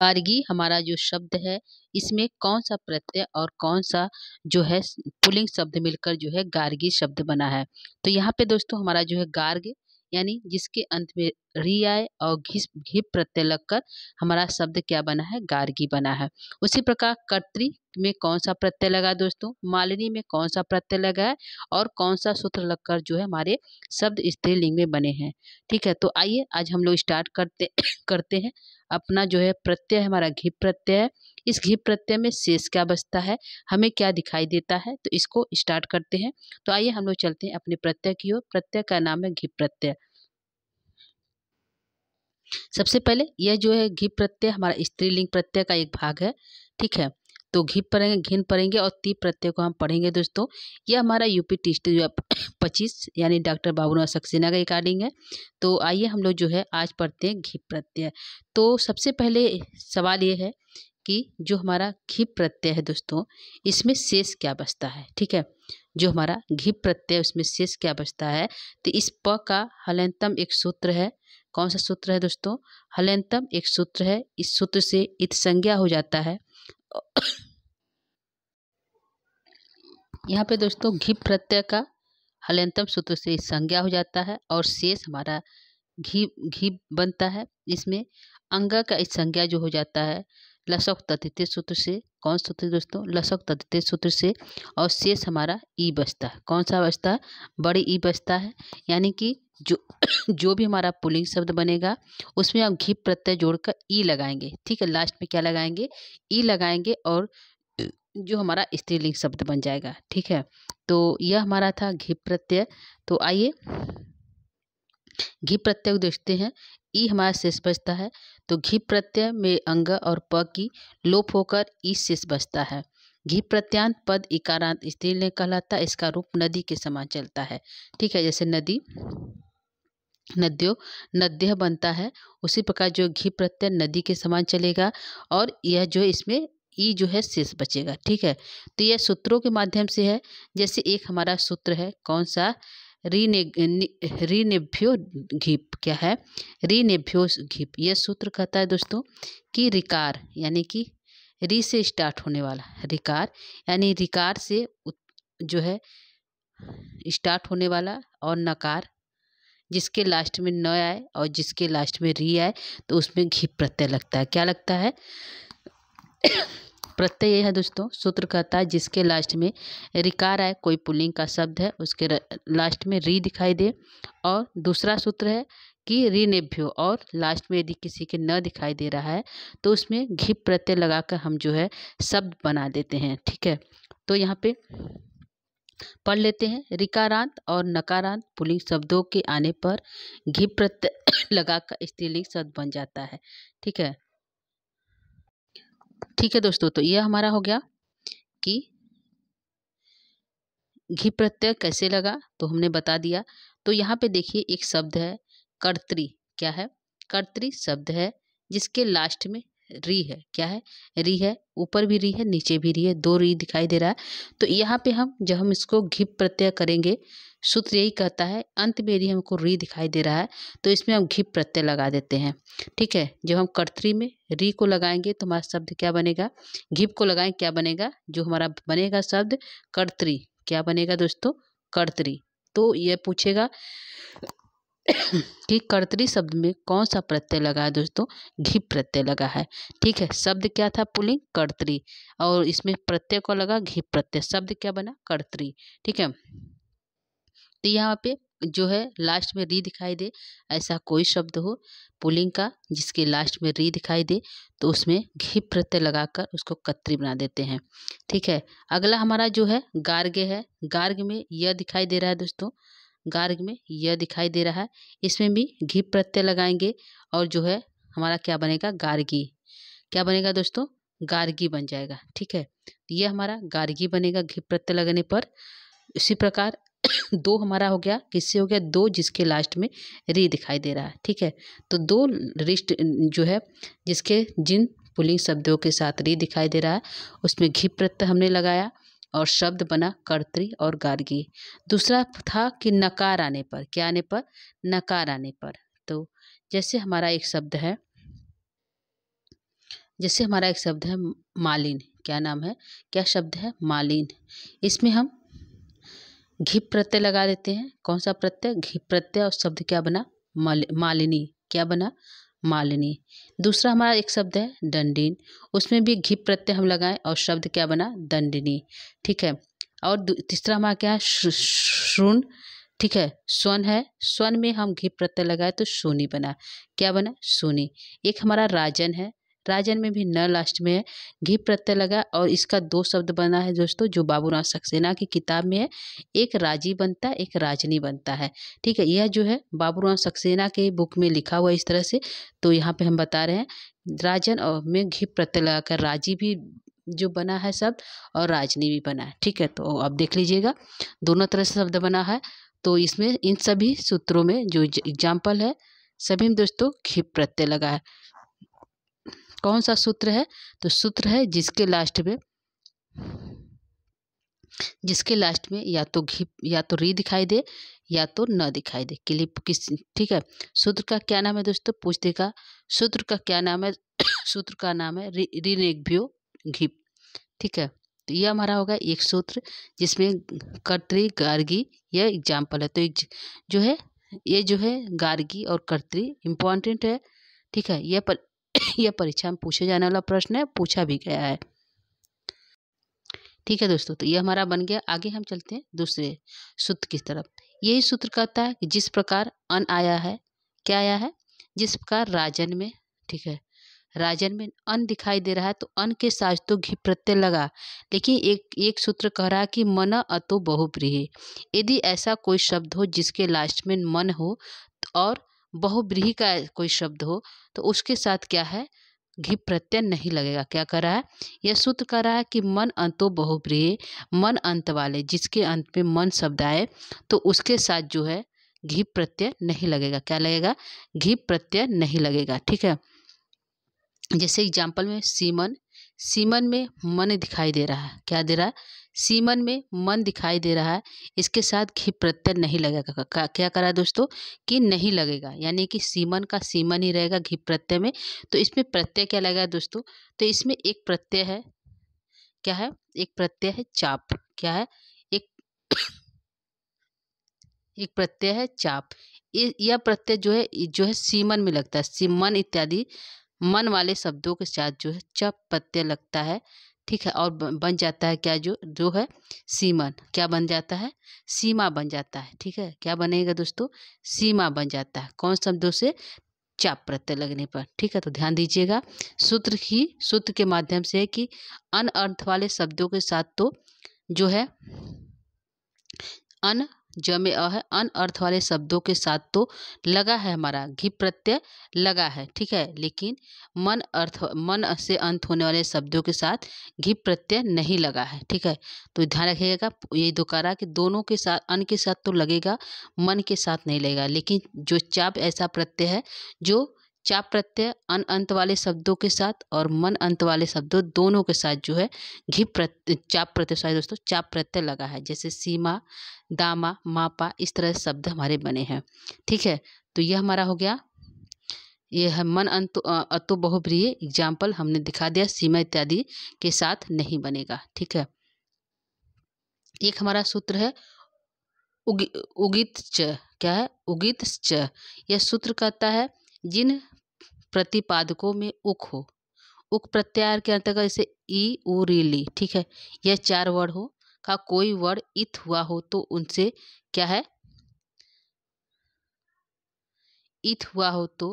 गार्गी हमारा जो शब्द है, इसमें कौन सा प्रत्यय और कौन सा जो है पुल्लिंग शब्द मिलकर जो है गार्गी शब्द बना है। तो यहाँ पे दोस्तों हमारा जो है गार्ग यानी जिसके अंत में री आए और घिप प्रत्यय लगकर हमारा शब्द क्या बना है, गार्गी बना है। उसी प्रकार कर्तरी में कौन सा प्रत्यय लगा दोस्तों, मालिनी में कौन सा प्रत्यय लगा है और कौन सा सूत्र लगकर जो है हमारे शब्द स्त्रीलिंग में बने हैं। ठीक है, तो आइए आज हम लोग स्टार्ट करते हैं। अपना जो है प्रत्यय हमारा घिप प्रत्यय है। इस घिप प्रत्यय में शेष क्या बचता है, हमें क्या दिखाई देता है, तो इसको स्टार्ट करते हैं। तो आइए हम लोग चलते हैं अपने प्रत्यय की ओर। प्रत्यय का नाम है घिप प्रत्यय। सबसे पहले यह जो है घिप प्रत्यय हमारा स्त्रीलिंग प्रत्यय का एक भाग है। ठीक है, तो घिप पढ़ेंगे, घिन पढ़ेंगे और ती प्रत्यय को हम पढ़ेंगे दोस्तों। यह हमारा यूपी टेस्ट 25 यानी डॉक्टर बाबूराव सक्सेना का रिकॉर्डिंग है। तो आइए हम लोग जो है आज पढ़ते हैं घिप प्रत्यय। तो सबसे पहले सवाल ये है कि जो हमारा घिप प्रत्यय है दोस्तों, इसमें शेष क्या बचता है। ठीक है, जो हमारा घिप प्रत्यय उसमें शेष क्या बचता है, तो इस प का हलंतम एक सूत्र है। कौन सा सूत्र है दोस्तों, हलंतम एक सूत्र है। इस सूत्र से इत संज्ञा हो जाता है। यहाँ पे दोस्तों घिप प्रत्यय का हलंतम सूत्र से संज्ञा हो जाता है और शेष हमारा घी बनता है। इसमें अंग का इस संज्ञा जो हो जाता है लसक तद्धित सूत्र से। कौन सूत्र दोस्तों, लसक तद्धित सूत्र से। और शेष हमारा ई बचता है। कौन सा बचता है, बड़े ई बचता है। यानी कि जो भी हमारा पुल्लिंग शब्द बनेगा उसमें हम घिप प्रत्यय जोड़कर ई लगाएंगे। ठीक है, लास्ट में क्या लगाएंगे, ई लगाएंगे और जो हमारा स्त्रीलिंग शब्द बन जाएगा। ठीक है, तो यह हमारा था घिप प्रत्यय। तो आइए घिप प्रत्यय को देखते हैं। ई हमारा शेष बचता है, तो घिप प्रत्यय में अंग और प की लोप होकर ई शेष बचता है। घिप प्रत्यांत पद इकारांत स्त्रीलिंग कहलाता है। इसका रूप नदी के समान चलता है। ठीक है, जैसे नदी, नद्यो, नद्य बनता है, उसी प्रकार जो घिप प्रत्यय नदी के समान चलेगा और यह जो है इसमें ई जो है शेष बचेगा। ठीक है, तो यह सूत्रों के माध्यम से है। जैसे एक हमारा सूत्र है, कौन सा, रीनेभ्यो घिप। क्या है, रीनेभ्यो घिप। यह सूत्र कहता है दोस्तों कि रिकार यानी कि री से स्टार्ट होने वाला रिकार, यानी रिकार से जो है स्टार्ट होने वाला और नकार जिसके लास्ट में न आए और जिसके लास्ट में री आए तो उसमें घिप प्रत्यय लगता है। क्या लगता है, प्रत्यय यह है दोस्तों, सूत्र कहता है जिसके लास्ट में रिकार आए, कोई पुल्लिंग का शब्द है उसके लास्ट में री दिखाई दे। और दूसरा सूत्र है कि रीनेभ्यो, और लास्ट में यदि किसी के न दिखाई दे रहा है तो उसमें घिप प्रत्यय लगाकर हम जो है शब्द बना देते हैं। ठीक है, तो यहाँ पे पढ़ लेते हैं। रिकारांत और नकारांत पुल्लिंग शब्दों के आने पर घिप प्रत्यय लगाकर स्त्रीलिंग शब्द बन जाता है। ठीक है, ठीक है दोस्तों, तो यह हमारा हो गया कि घिप प्रत्यय कैसे लगा, तो हमने बता दिया। तो यहाँ पे देखिए एक शब्द है कर्तरी। क्या है, कर्तरी शब्द है जिसके लास्ट में री है। क्या है, री है, ऊपर भी री है नीचे भी री है, दो री दिखाई दे रहा है। तो यहाँ पे हम जब हम इसको घिप प्रत्यय करेंगे, सूत्र यही कहता है अंत में यदि हमको री दिखाई दे रहा है तो इसमें हम घिप प्रत्यय लगा देते हैं। ठीक है, जब हम कर्तरी में री को लगाएंगे तो हमारा शब्द क्या बनेगा, घिप को लगाएंगे क्या बनेगा, जो हमारा बनेगा शब्द कर्तरी। क्या बनेगा दोस्तों, कर्तरी। तो यह पूछेगा कि कर्तरी शब्द में कौन सा प्रत्यय लगा है दोस्तों, घिप प्रत्यय लगा है। ठीक है, शब्द क्या था, पुल्लिंग कर्तरी, और इसमें प्रत्यय को लगा घिप प्रत्यय, शब्द क्या बना, कर्तरी। ठीक है, तो यहाँ पे जो है लास्ट में री दिखाई दे, ऐसा कोई शब्द हो पुल्लिंग का जिसके लास्ट में री दिखाई दे तो उसमें घिप प्रत्यय लगाकर उसको कत्री बना देते हैं। ठीक है, अगला हमारा जो है गार्ग्य है। गार्ग में यह दिखाई दे रहा है दोस्तों, गार्ग में यह दिखाई दे रहा है, इसमें भी घिप प्रत्यय लगाएंगे और जो है हमारा क्या बनेगा, गार्गी। क्या बनेगा दोस्तों, गार्गी बन जाएगा। ठीक है, यह हमारा गार्गी बनेगा घिप प्रत्यय लगने पर। इसी प्रकार दो हमारा हो गया, किससे हो गया, दो जिसके लास्ट में री दिखाई दे रहा है। ठीक है, तो दो लिस्ट जो है जिसके जिन पुल्लिंग शब्दों के साथ री दिखाई दे रहा है उसमें घिप प्रत्यय हमने लगाया और शब्द बना कर्तरी और गार्गी। दूसरा था कि नकार आने पर, क्या आने पर, नकार आने पर। तो जैसे हमारा एक शब्द है, जैसे हमारा एक शब्द है मालिन, क्या नाम है, क्या शब्द है, मालिन। इसमें हम घिप प्रत्यय लगा देते हैं। कौन सा प्रत्यय, घिप प्रत्यय, और शब्द क्या बना, मालिनी, क्या बना, मालिनी। दूसरा हमारा एक शब्द है दंडिन, उसमें भी घिप प्रत्यय हम लगाएं और शब्द क्या बना, दंडिनी, ठीक है। और तीसरा हमारा क्या है, श्रुन, ठीक है, स्वन है, स्वन में हम घिप प्रत्यय लगाए तो सोनी बना, क्या बना, सोनी। एक हमारा राजन है, राजन में भी न लास्ट में है, घिप प्रत्यय लगा और इसका दो शब्द बना है दोस्तों, जो बाबूराव सक्सेना की किताब में है, एक राजी बनता है, एक राजनी बनता है, ठीक है। यह जो है बाबूराव सक्सेना के बुक में लिखा हुआ इस तरह से, तो यहाँ पे हम बता रहे हैं राजन और में घिप प्रत्यय लगाकर राजी भी जो बना है शब्द और राजनी भी बना है, ठीक है। तो अब देख लीजिएगा दोनों तरह से शब्द बना है। तो इसमें इन सभी सूत्रों में जो एग्जाम्पल है सभी में दोस्तों घिप प्रत्यय लगा है। कौन सा सूत्र है, तो सूत्र है जिसके लास्ट में या तो घिप या तो री दिखाई दे या तो न दिखाई दे, क्लिप किस, ठीक है। सूत्र का क्या नाम है दोस्तों, पूछ देगा सूत्र का क्या नाम है, सूत्र का नाम है ऋनेभ्यो घिप, ठीक है। तो यह हमारा होगा एक सूत्र जिसमें कर्तरी गार्गी यह एग्जाम्पल है। तो जो है ये जो है गार्गी और कर्तरी इम्पॉर्टेंट है, ठीक है। यह परीक्षा में पूछे जाने वाला प्रश्न है, पूछा भी गया है, ठीक है दोस्तों। तो ये हमारा बन गया। आगे हम चलते हैं दूसरे सूत्र की तरफ। यही सूत्र कहता है कि जिस प्रकार अन आया है, क्या आया है, जिस प्रकार राजन में, ठीक है, राजन में अन दिखाई दे रहा है तो अन के साथ तो घी प्रत्यय लगा, लेकिन एक सूत्र कह रहा है कि मन अतो बहुब्रीहि। यदि ऐसा कोई शब्द हो जिसके लास्ट में मन हो और बहुब्रीहि का कोई शब्द हो तो उसके साथ क्या है, घी प्रत्यय नहीं लगेगा। क्या कर रहा है, यह सूत्र कर रहा है कि मन अंतो बहुब्रीहि, मन अंत वाले जिसके अंत में मन शब्द आए तो उसके साथ जो है घी प्रत्यय नहीं लगेगा। क्या लगेगा, घी प्रत्यय नहीं लगेगा, ठीक है। जैसे एग्जाम्पल में सीमन, सीमन में मन दिखाई दे रहा है, क्या दे रहा है, सीमन में मन दिखाई दे रहा है, इसके साथ घी प्रत्यय नहीं लगेगा। क्या करा दोस्तों कि नहीं लगेगा, यानी कि सीमन का सीमन ही रहेगा घी प्रत्यय में। तो इसमें प्रत्यय क्या लगेगा दोस्तों, तो इसमें एक प्रत्यय है, क्या है, एक प्रत्यय है चाप, क्या है, एक प्रत्यय है चाप। यह प्रत्यय जो है सीमन में लगता है, सीमन इत्यादि मन वाले शब्दों के साथ जो है चप प्रत्यय लगता है, ठीक है। और बन जाता है क्या, जो है सीमन, क्या बन जाता है, सीमा बन जाता है, ठीक है। क्या बनेगा दोस्तों, सीमा बन जाता है, कौन शब्दों से, चाप प्रत्यय लगने पर, ठीक है। तो ध्यान दीजिएगा सूत्र के माध्यम से कि अन अर्थ वाले शब्दों के साथ तो जो है अन जमे अ है, अन अर्थ वाले शब्दों के साथ तो लगा है हमारा घी प्रत्यय लगा है, ठीक है। लेकिन मन से अंत होने वाले शब्दों के साथ घी प्रत्यय नहीं लगा है, ठीक है। तो ध्यान रखिएगा, ये दोकारा कि दोनों के साथ अन के साथ तो लगेगा, मन के साथ नहीं लगेगा। लेकिन जो चाप ऐसा प्रत्यय है जो चाप प्रत्यय अन अंत वाले शब्दों के साथ और मन अंत वाले शब्दों दोनों के साथ जो है चाप प्रत्यय, सॉरी दोस्तों, चाप प्रत्यय लगा है। जैसे सीमा, दामा, मापा, इस तरह शब्द हमारे बने हैं, ठीक है। तो यह हमारा हो गया, ये है मन अतो बहुब्रीहि एग्जाम्पल हमने दिखा दिया, सीमा इत्यादि के साथ नहीं बनेगा, ठीक है। एक हमारा सूत्र है उगित च, क्या है, उगित च। यह सूत्र कहता है जिन प्रतिपादकों में उक हो, उक प्रत्याहार के अंतर्गत जैसे ई उ री ली, ठीक है, यह 4 वर्ड हो का कोई वर्ड इत हुआ हो तो उनसे क्या है, इत हुआ हो तो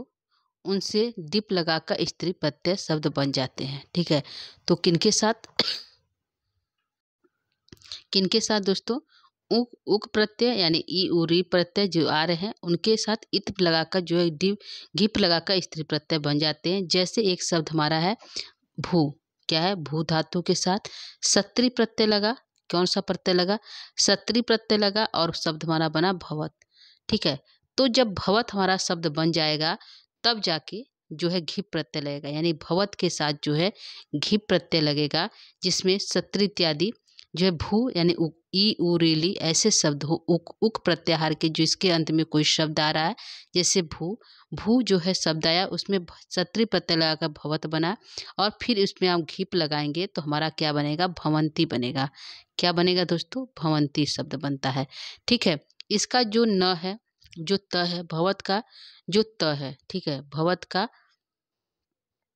उनसे डिप लगाकर स्त्री प्रत्यय शब्द बन जाते हैं, ठीक है। तो किनके साथ दोस्तों, उक प्रत्यय यानी ई उ री प्रत्यय जो आ रहे हैं उनके साथ इत लगाकर जो है घिप लगाकर स्त्री प्रत्यय बन जाते हैं। जैसे एक शब्द हमारा है भू, क्या है, भू धातु के साथ सत्री प्रत्यय लगा, कौन सा प्रत्यय लगा, सत्री प्रत्यय लगा और शब्द हमारा बना भवत, ठीक है। तो जब भवत हमारा शब्द बन जाएगा तब जाके जो है घी प्रत्यय लगेगा, यानी भवत के साथ जो है घी प्रत्यय लगेगा जिसमें सत्री इत्यादि जो है भू यानी ई उ रेली ऐसे शब्द हो उक प्रत्याहार के जो इसके अंत में कोई शब्द आ रहा है, जैसे भू, भू जो है शब्द आया उसमें सत्री प्रत्यय लगाकर भवत बना और फिर उसमें हम घिप लगाएंगे तो हमारा क्या बनेगा, भवंती बनेगा। क्या बनेगा दोस्तों, भवंती शब्द बनता है। ठीक है, इसका जो न है, जो त है, भवत का जो त है, ठीक है, भवत का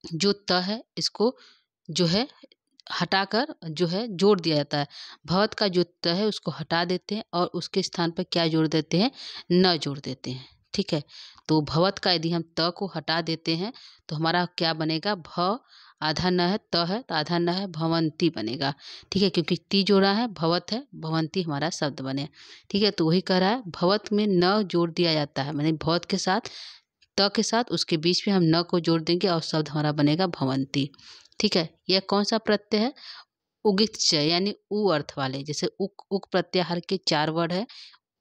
जो त है इसको जो है हटाकर जो है जोड़ दिया जाता है। भवत का जो त है उसको हटा देते हैं और उसके स्थान पर क्या जोड़ देते हैं, न जोड़ देते हैं। ठीक है, तो भवत का यदि हम त को हटा देते हैं तो हमारा क्या बनेगा, भ आधा न है, त है तो आधा न है, भवंती बनेगा। ठीक है, क्योंकि ती जोड़ा है, भवत है, भवंती हमारा शब्द बने। ठीक है, तो वही कह रहा है भवत में न जोड़ दिया जाता है, माने भवत के साथ त के साथ उसके बीच में हम न को जोड़ देंगे और शब्द हमारा बनेगा भवंती। ठीक है, यह कौन सा प्रत्यय है, उगित च यानी उ अर्थ वाले, जैसे उक प्रत्याहार के 4 वर्ड है,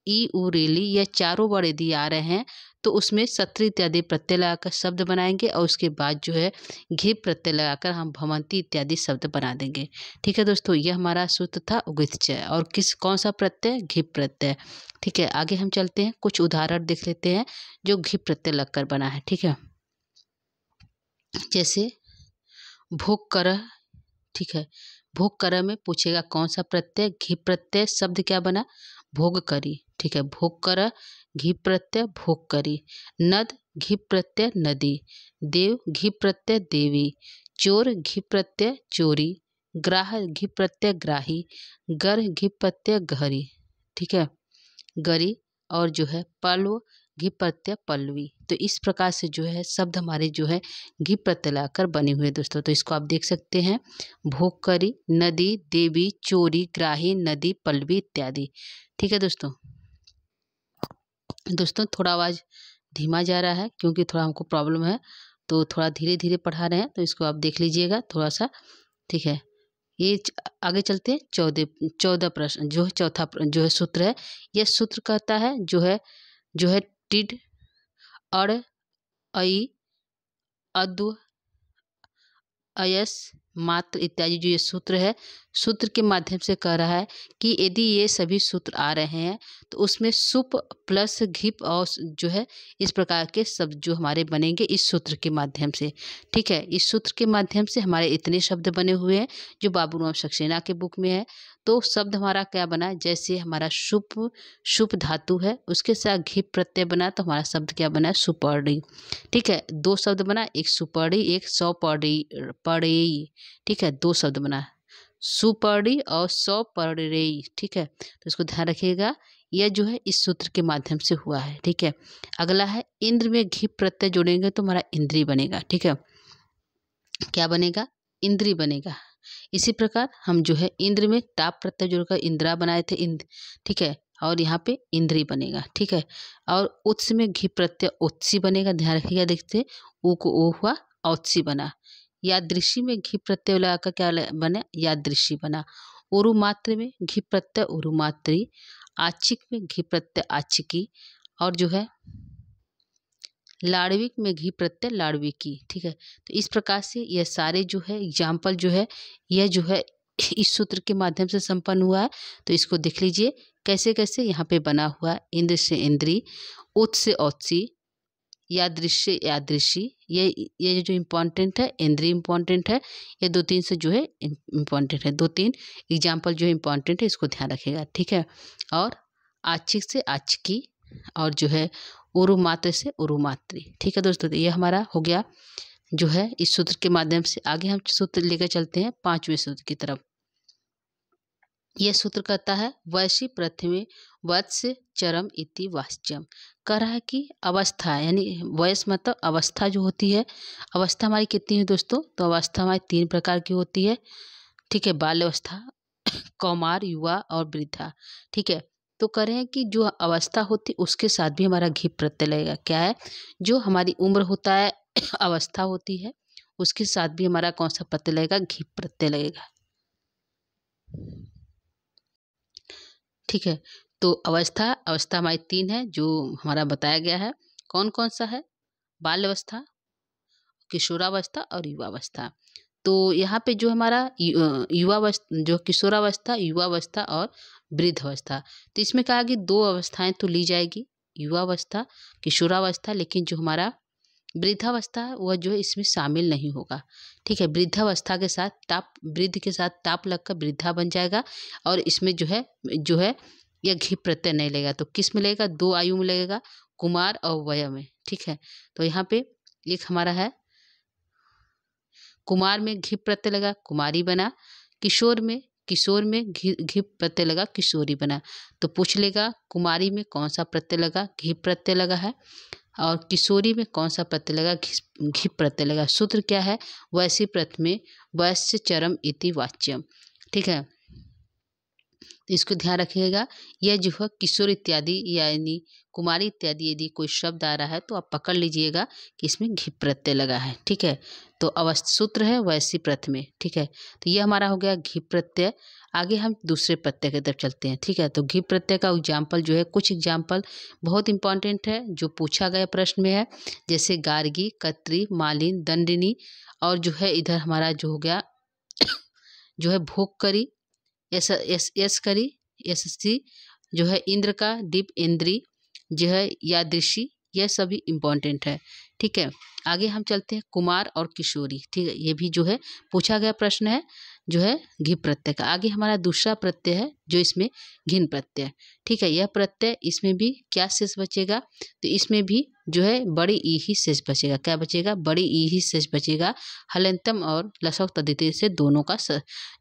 ई उ रेली, यह चारों वर्ड यदि आ रहे हैं तो उसमें सत्री इत्यादि प्रत्यय लगाकर शब्द बनाएंगे और उसके बाद जो है घिप प्रत्यय लगाकर हम भवंती इत्यादि शब्द बना देंगे। ठीक है दोस्तों, यह हमारा सूत्र था उगित च, और कौन सा प्रत्यय, घिप प्रत्यय। ठीक है, आगे हम चलते हैं, कुछ उदाहरण देख लेते हैं जो घिप प्रत्यय लगकर बना है। ठीक है, जैसे भोग कर, ठीक है, भोग कर में पूछेगा कौन सा प्रत्यय, घिप प्रत्यय, शब्द क्या बना, भोग करी। ठीक है, भोग कर घिप प्रत्यय भोग करी, नद घिप प्रत्यय नदी, देव घिप प्रत्यय देवी, चोर घिप प्रत्यय चोरी, ग्राह घिप प्रत्यय ग्राही, गर घिप प्रत्यय घरी। ठीक है, गरी, और जो है पल्व घिप प्रत्यय पल्लवी। तो इस प्रकार से जो है शब्द हमारे जो है घिप प्रत्यय लाकर बने हुए दोस्तों। तो इसको आप देख सकते हैं, भोग करी, नदी, देवी, चोरी, ग्राही, नदी, पल्लवी इत्यादि। ठीक है दोस्तों, थोड़ा आवाज़ धीमा जा रहा है क्योंकि थोड़ा हमको प्रॉब्लम है, तो थोड़ा धीरे धीरे पढ़ा रहे हैं, तो इसको आप देख लीजिएगा थोड़ा सा। ठीक है, ये आगे चलते हैं, 14 प्रश्न जो है, चौथा जो है सूत्र है, यह सूत्र कहता है जो है टिड, अड़, अई, अद्व, अयस, मात्र इत्यादि जो ये सूत्र है, सूत्र के माध्यम से कह रहा है कि यदि ये सभी सूत्र आ रहे हैं तो उसमें सुप प्लस घिप और जो है इस प्रकार के शब्द जो हमारे बनेंगे इस सूत्र के माध्यम से। ठीक है, इस सूत्र के माध्यम से हमारे इतने शब्द बने हुए हैं जो बाबूराम सक्सेना के बुक में है। तो शब्द हमारा क्या बना, जैसे हमारा शुप धातु है उसके साथ घिप प्रत्यय बना तो हमारा शब्द क्या बना, सुपर्णी। ठीक है, 2 शब्द बना, एक सुपर्णी, एक सौपर्णी। ठीक है, 2 शब्द बना, सुपर्णी और सौपर्णी। ठीक है, तो इसको ध्यान रखिएगा, यह जो है इस सूत्र के माध्यम से हुआ है। ठीक है, अगला है इंद्र में घिप प्रत्यय जोड़ेंगे तो हमारा इंद्री बनेगा। ठीक है, क्या बनेगा, इंद्री बनेगा। इसी प्रकार हम जो है इंद्र में टाप प्रत्यय जोड़कर इंदिरा बनाए थे इंद्र। ठीक है, और यहाँ पे इंद्री बनेगा। ठीक है, और उत्स में घिप प्रत्यय उत्सी बनेगा, ध्यान रखिएगा, देखते ऊ को ओ हुआ, औत्सी बना। यादृशी में घिप प्रत्यय लगाकर क्या बने, यादृशी बना। उरु मात्र में घिप प्रत्यय उरुमात्री, आचिक में घिप प्रत्यय आचिकी, और जो है लाड़विक में घी प्रत्यय लाड़विकी। ठीक है, तो इस प्रकार से यह सारे जो है एग्जाम्पल जो है यह जो है इस सूत्र के माध्यम से संपन्न हुआ है। तो इसको देख लीजिए कैसे कैसे यहाँ पे बना हुआ है, इंद्र से इंद्री, उत से औत्सी, यादृश्य यादृशी, ये जो इम्पोर्टेंट है, इंद्री इम्पोर्टेंट है, ये 2-3 से जो है इम्पोर्टेंट है, 2-3 एग्जाम्पल जो है इम्पोर्टेंट है, इसको ध्यान रखिएगा। ठीक है, और आचिक से आचिकी, और जो है उरुमात्र से उरुमात्री। ठीक है दोस्तों, तो ये हमारा हो गया जो है इस सूत्र के माध्यम से। आगे हम सूत्र लेकर चलते हैं 5वें सूत्र की तरफ। यह सूत्र कहता है वैशी प्रथमे वत्स चरम इति वाच्यम। कह रहा है कि अवस्था यानी वयस मतलब अवस्था जो होती है, अवस्था हमारी कितनी है दोस्तों, तो अवस्था हमारी 3 प्रकार की होती है। ठीक है, बाल्य अवस्था, कौमार, युवा और वृद्धा। ठीक है, तो कह रहे हैं कि जो अवस्था होती उसके साथ भी हमारा घिप प्रत्यय लगेगा। क्या है, जो हमारी उम्र होता है अवस्था होती है उसके साथ भी हमारा कौन सा प्रत्यय लगेगा, घिप प्रत्यय लगेगा। ठीक है, तो अवस्था हमारी 3 है जो हमारा बताया गया है। कौन कौन सा है, बाल्य अवस्था, किशोरावस्था और युवावस्था। तो यहाँ पे जो हमारा युवावस्था, जो किशोरावस्था, युवावस्था और वृद्धावस्था, तो इसमें कहा कि 2 अवस्थाएं तो ली जाएगी, युवावस्था, किशोरावस्था, लेकिन जो हमारा वृद्धावस्था है वह जो है इसमें शामिल नहीं होगा। ठीक है, वृद्धावस्था के साथ टाप, वृद्ध के साथ टाप लगकर वृद्धा बन जाएगा और इसमें जो है यह घी प्रत्यय नहीं लगेगा। तो किस में लगेगा? 2 आयु में लगेगा, कुमार और वय में। ठीक है, तो यहाँ पे एक हमारा है कुमार में घी प्रत्यय लगा, कुमारी बना। किशोर में घी प्रत्यय लगा, किशोरी बना। तो पूछ लेगा कुमारी में कौन सा प्रत्यय लगा? घी प्रत्यय लगा है। और किशोरी में कौन सा प्रत्यय लगा? घी प्रत्यय लगा। सूत्र क्या है? वैसी प्रथमे वैश्य चरम इति वाच्यम। ठीक है, तो इसको ध्यान रखिएगा। यह जो है किशोर इत्यादि यानी कुमारी इत्यादि यदि कोई शब्द आ रहा है तो आप पकड़ लीजिएगा कि इसमें घी प्रत्यय लगा है। ठीक है, तो अवस्था सूत्र है वैसी प्रथमे। ठीक है, तो ये हमारा हो गया घी प्रत्यय। आगे हम दूसरे प्रत्यय की तरफ चलते हैं। ठीक है, तो घी प्रत्यय का एग्जाम्पल जो है, कुछ एग्जाम्पल बहुत इंपॉर्टेंट है जो पूछा गया प्रश्न में है, जैसे गार्गी, कत्री, मालिन, दंडिनी, और जो है इधर हमारा जो हो गया जो है भोग करी, यस करी, यशस्वी, जो है इंद्र का दीप, इंद्री, जो है यादृशी, यह सभी इम्पोर्टेंट है। ठीक है, आगे हम चलते हैं कुमार और किशोरी। ठीक है, ये भी जो है पूछा गया प्रश्न है, जो है घी प्रत्यय का। आगे हमारा दूसरा प्रत्यय है जो इसमें घिन प्रत्यय। ठीक है, यह प्रत्यय इसमें भी क्या शेष बचेगा? तो इसमें भी जो है बड़ी ई ही शेष बचेगा। क्या बचेगा? बड़ी ई ही शेष बचेगा। हलंतम और लसौक तद्धित से दोनों का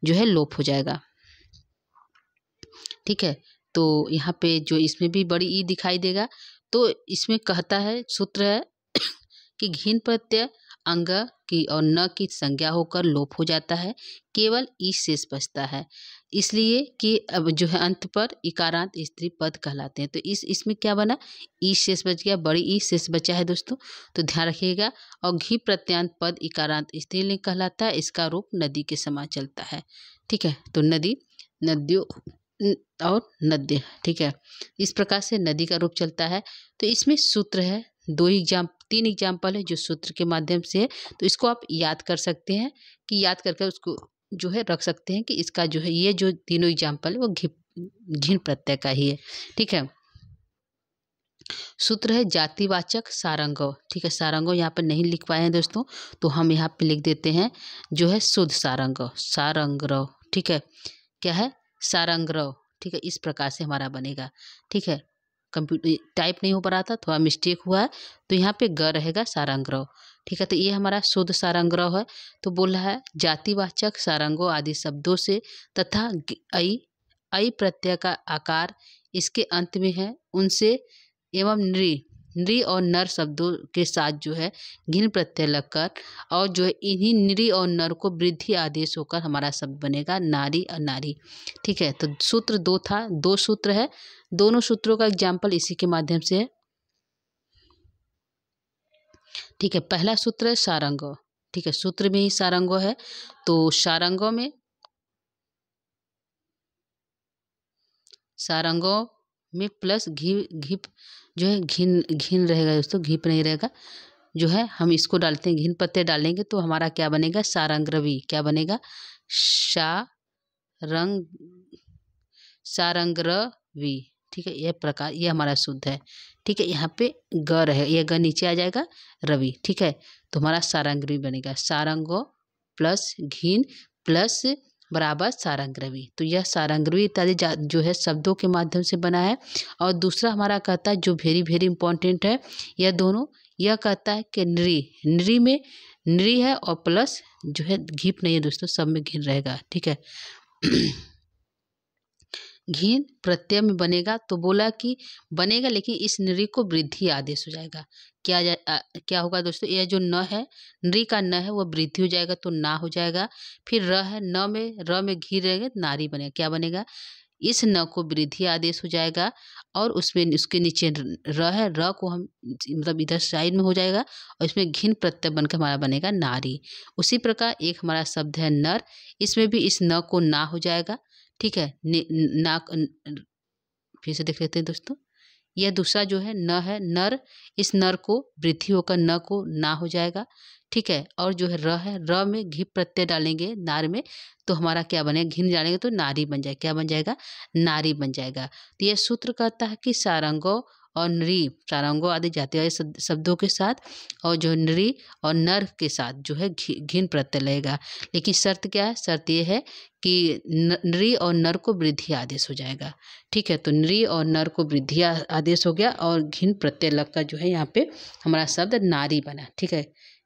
जो है लोप हो जाएगा। ठीक है, तो यहाँ पे जो इसमें भी बड़ी ई दिखाई देगा। तो इसमें कहता है, सूत्र है कि घिन प्रत्यय अंग की और न की संज्ञा होकर लोप हो जाता है, केवल ई शेष बचता है, इसलिए कि अब जो है अंत पर इकारांत स्त्री पद कहलाते हैं। तो इसमें क्या बना? ई शेष बच गया, बड़ी ई शेष बचा है दोस्तों, तो ध्यान रखिएगा। और घी प्रत्यांत पद इकारांत स्त्रीलिंग कहलाता है, इसका रूप नदी के समान चलता है। ठीक है, तो नदी, नदियों और नद्य। ठीक है, इस प्रकार से नदी का रूप चलता है। तो इसमें सूत्र है, 3 एग्जाम्पल है जो सूत्र के माध्यम से है। तो इसको आप याद कर सकते हैं कि याद करके उसको जो है रख सकते हैं कि इसका जो है ये जो तीनों एग्जाम्पल है वो घिन प्रत्यय का ही है। ठीक है, सूत्र है जातिवाचक सारंगव। ठीक है, सारंगव यहाँ पर नहीं लिख पाए हैं दोस्तों, तो हम यहाँ पे लिख देते हैं जो है शुद्ध सारंगव, सारंगरव। ठीक है, क्या है? सारंगरव। ठीक है, इस प्रकार से हमारा बनेगा। ठीक है, कंप्यूटर टाइप नहीं हो पा रहा था, थोड़ा मिस्टेक हुआ है, तो यहाँ पे ग रहेगा सारंगरव। ठीक है, तो ये हमारा शुद्ध सारंगरव है। तो बोल रहा है जातिवाचक सारंगो आदि शब्दों से तथा ऐ प्रत्यय का आकार इसके अंत में है, उनसे एवं नृ और नर शब्दों के साथ जो है घिन प्रत्यय लगकर, और जो है इन्हीं नृ और नर को वृद्धि आदेश होकर हमारा शब्द बनेगा नारी और नारी। ठीक है, तो सूत्र 2 था, 2 सूत्र है, दोनों सूत्रों का एग्जाम्पल इसी के माध्यम से है। ठीक है, पहला सूत्र है सारंगो। ठीक है, सूत्र में ही सारंगो है, तो सारंगो में प्लस घी जो है घिन रहेगा दोस्तों, घीप नहीं रहेगा। जो है हम इसको डालते हैं, घिन प्रत्यय डालेंगे तो हमारा क्या बनेगा? सारंगरवी। क्या बनेगा? सारंगरवी। ठीक है, यह प्रकार ये हमारा शुद्ध है। ठीक है, यहाँ पे ग रहे, यह ग नीचे आ जाएगा, रवि। ठीक है, तो हमारा सारंगरवी बनेगा, सारंगो प्लस घिन प्लस बराबर सारंगरवी। तो यह सारंगरवी इत्यादि जो है शब्दों के माध्यम से बना है। और दूसरा हमारा कहता है जो वेरी वेरी इंपॉर्टेंट है, यह दोनों, यह कहता है कि नृ में नृ है और प्लस जो है घीप नहीं है दोस्तों, सब में घिन रहेगा। ठीक है, घिन प्रत्यय में बनेगा, तो बोला कि बनेगा लेकिन इस नृ को वृद्धि आदेश हो जाएगा। क्या होगा दोस्तों? यह जो न है, नृ का न है वो वृद्धि हो जाएगा तो ना हो जाएगा। फिर र है, न में र में घी रहेगा, नारी बनेगा। क्या बनेगा? इस न को वृद्धि आदेश हो जाएगा और उसमें उसके नीचे र है, र को हम मतलब इधर साइड में हो जाएगा और इसमें घिन प्रत्यय बनकर हमारा बनेगा नारी। उसी प्रकार एक हमारा शब्द है नर, इसमें भी इस न को ना हो जाएगा। ठीक है, ना, फिर से देख लेते हैं दोस्तों, यह दूसरा जो है न है नर, इस नर को वृद्धि होकर न को ना हो जाएगा। ठीक है, और जो है र में घी प्रत्यय डालेंगे नार में, तो हमारा क्या बनेगा, घिन डालेंगे तो नारी बन जाएगा। क्या बन जाएगा, नारी बन जाएगा। तो यह सूत्र कहता है कि सारंगो और नृ, सारंगो आदि जाति शब्दों के साथ और जो नृ और नर के साथ जो है घिन प्रत्यय लगेगा। लेकिन शर्त क्या है, शर्त ये है कि नृ और नर को वृद्धि आदेश हो जाएगा। ठीक है, तो नृ और नर को वृद्धि आदेश हो गया और घिन प्रत्यय लगकर जो है यहाँ पे हमारा शब्द नारी बना। ठीक है,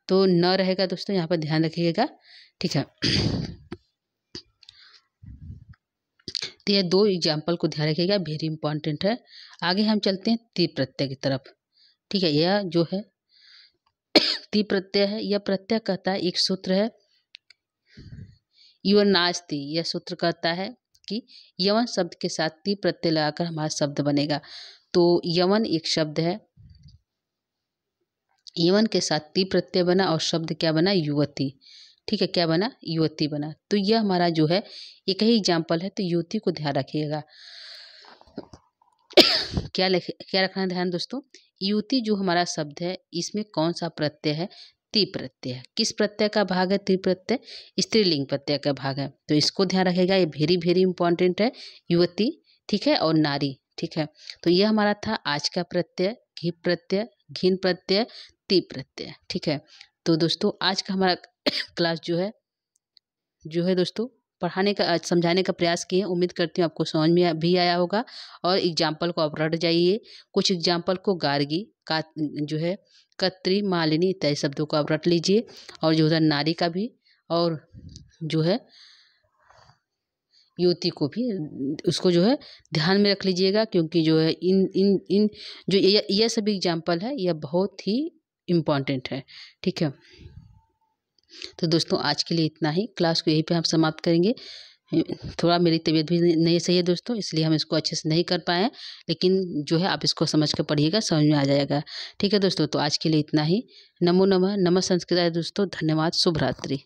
तो न रहेगा दोस्तों, यहाँ पर ध्यान रखिएगा। ठीक है, तो ये दो एग्जाम्पल को ध्यान रखिएगा, वेरी इंपॉर्टेंट है। आगे हम चलते हैं ती प्रत्यय की तरफ। ठीक है, यह जो है ती प्रत्यय है, यह प्रत्यय कहता है, एक सूत्र है युवर नास्ति। यह सूत्र कहता है कि यवन शब्द के साथ ती प्रत्यय लगाकर हमारा शब्द बनेगा। तो यवन एक शब्द है, यवन के साथ ती प्रत्यय बना और शब्द क्या बना, युवती। ठीक है, क्या बना, युवती बना। तो यह हमारा जो है एक ही एग्जाम्पल है, तो युवती को ध्यान रखिएगा। क्या रखना है ध्यान दोस्तों, युवती जो हमारा शब्द है इसमें कौन सा प्रत्यय है, ती प्रत्यय है। किस प्रत्यय का भाग है ती प्रत्यय, स्त्रीलिंग प्रत्यय का भाग है। तो इसको ध्यान रखिएगा, ये वेरी वेरी इंपॉर्टेंट है, युवती। ठीक है, और नारी। ठीक है, तो यह हमारा था आज का प्रत्यय, घी प्रत्यय, घिन प्रत्यय, ती प्रत्यय। ठीक है, तो दोस्तों आज का हमारा क्लास जो है दोस्तों पढ़ाने का समझाने का प्रयास किए। उम्मीद करती हूँ आपको समझ में भी आया होगा और एग्जाम्पल को आप रट जाइए। कुछ एग्जाम्पल को गार्गी का जो है कत्री, मालिनी इत्यादि शब्दों को आप रट लीजिए, और जो है नारी का भी, और जो है युवती को भी, उसको जो है ध्यान में रख लीजिएगा, क्योंकि जो है इन इन इन जो यह सभी एग्जाम्पल है यह बहुत ही इम्पॉर्टेंट है। ठीक है, तो दोस्तों आज के लिए इतना ही, क्लास को यहीं पे हम समाप्त करेंगे। थोड़ा मेरी तबीयत भी नहीं सही है दोस्तों, इसलिए हम इसको अच्छे से नहीं कर पाए हैं, लेकिन जो है आप इसको समझ कर पढ़िएगा, समझ में आ जाएगा। ठीक है दोस्तों, तो आज के लिए इतना ही। नमो नमः, नमः संस्कृत दोस्तों, धन्यवाद, शुभ रात्रि।